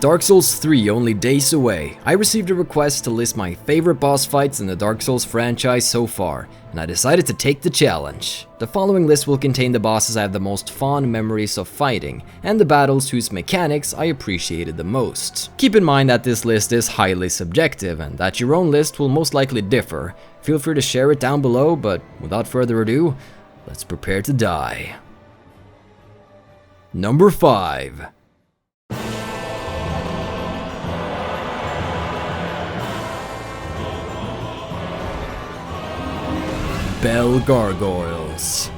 Dark Souls 3 only days away, I received a request to list my favorite boss fights in the Dark Souls franchise so far, and I decided to take the challenge. The following list will contain the bosses I have the most fond memories of fighting, and the battles whose mechanics I appreciated the most. Keep in mind that this list is highly subjective, and that your own list will most likely differ. Feel free to share it down below, but without further ado, let's prepare to die. Number 5. Bell Gargoyles.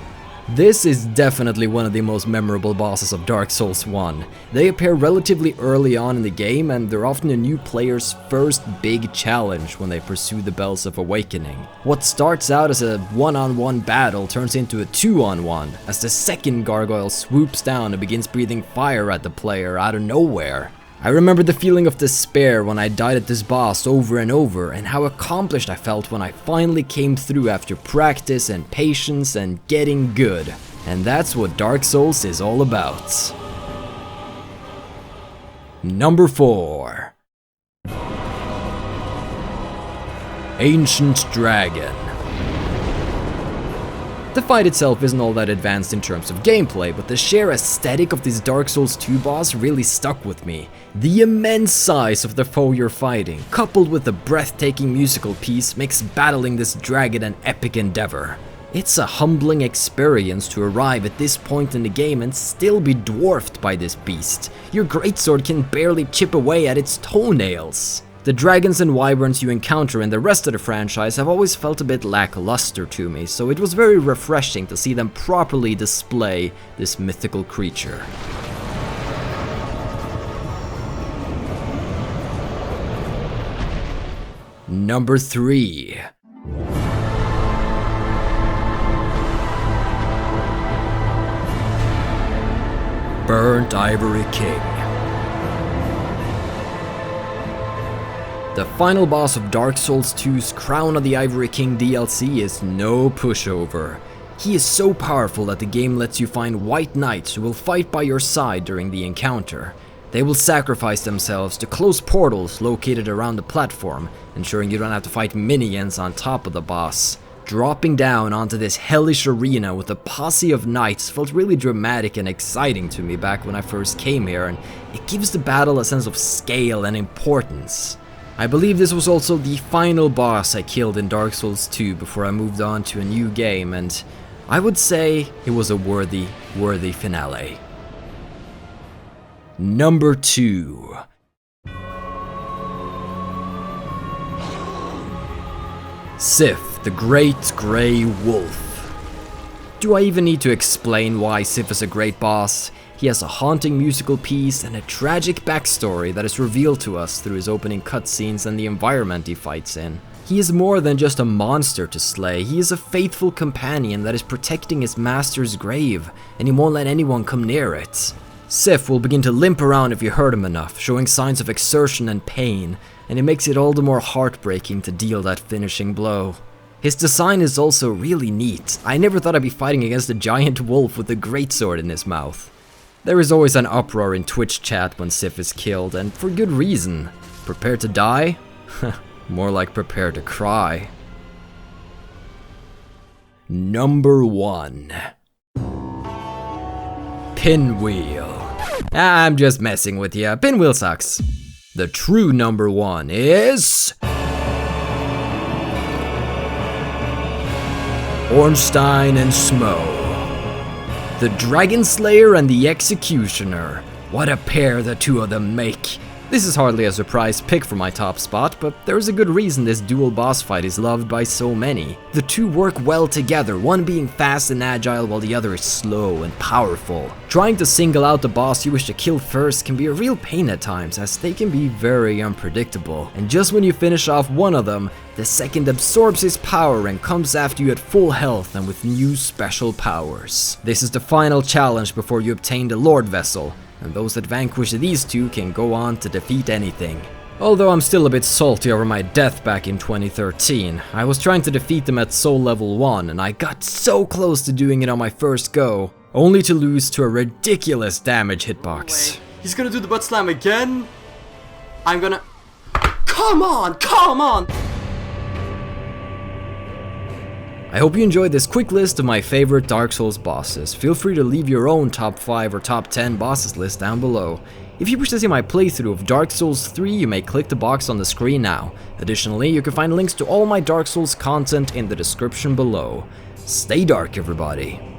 This is definitely one of the most memorable bosses of Dark Souls 1. They appear relatively early on in the game, and they're often a new player's first big challenge when they pursue the Bells of Awakening. What starts out as a one-on-one battle turns into a two-on-one, as the second gargoyle swoops down and begins breathing fire at the player out of nowhere. I remember the feeling of despair when I died at this boss over and over, and how accomplished I felt when I finally came through after practice and patience and getting good. And that's what Dark Souls is all about. Number 4. Ancient Dragon. The fight itself isn't all that advanced in terms of gameplay, but the sheer aesthetic of this Dark Souls 2 boss really stuck with me. The immense size of the foe you're fighting, coupled with the breathtaking musical piece, makes battling this dragon an epic endeavor. It's a humbling experience to arrive at this point in the game and still be dwarfed by this beast. Your greatsword can barely chip away at its toenails. The dragons and wyverns you encounter in the rest of the franchise have always felt a bit lackluster to me, so it was very refreshing to see them properly display this mythical creature. Number 3. Burnt Ivory King. The final boss of Dark Souls 2's Crown of the Ivory King DLC is no pushover. He is so powerful that the game lets you find white knights who will fight by your side during the encounter. They will sacrifice themselves to close portals located around the platform, ensuring you don't have to fight minions on top of the boss. Dropping down onto this hellish arena with a posse of knights felt really dramatic and exciting to me back when I first came here, and it gives the battle a sense of scale and importance. I believe this was also the final boss I killed in Dark Souls 2 before I moved on to a new game, and I would say it was a worthy finale. Number 2. Sif, the Great Grey Wolf. Do I even need to explain why Sif is a great boss? He has a haunting musical piece and a tragic backstory that is revealed to us through his opening cutscenes and the environment he fights in. He is more than just a monster to slay, he is a faithful companion that is protecting his master's grave, and he won't let anyone come near it. Sif will begin to limp around if you hurt him enough, showing signs of exertion and pain, and it makes it all the more heartbreaking to deal that finishing blow. His design is also really neat. I never thought I'd be fighting against a giant wolf with a greatsword in his mouth. There is always an uproar in Twitch chat when Sif is killed, and for good reason. Prepare to die? More like prepare to cry. Number 1. Pinwheel. I'm just messing with ya. Pinwheel sucks. The true number 1 is... Ornstein and Smough. The Dragon Slayer and the Executioner. What a pair the two of them make. This is hardly a surprise pick for my top spot, but there's a good reason this dual boss fight is loved by so many. The two work well together, one being fast and agile while the other is slow and powerful. Trying to single out the boss you wish to kill first can be a real pain at times, as they can be very unpredictable. And just when you finish off one of them, the second absorbs his power and comes after you at full health and with new special powers. This is the final challenge before you obtain the Lord Vessel, and those that vanquish these two can go on to defeat anything. Although I'm still a bit salty over my death back in 2013, I was trying to defeat them at Soul Level 1 and I got so close to doing it on my first go, only to lose to a ridiculous damage hitbox. Wait, he's gonna do the butt slam again? I'm gonna... Come on! Come on! I hope you enjoyed this quick list of my favorite Dark Souls bosses. Feel free to leave your own top 5 or top 10 bosses list down below. If you wish to see my playthrough of Dark Souls 3, you may click the box on the screen now. Additionally, you can find links to all my Dark Souls content in the description below. Stay dark, everybody.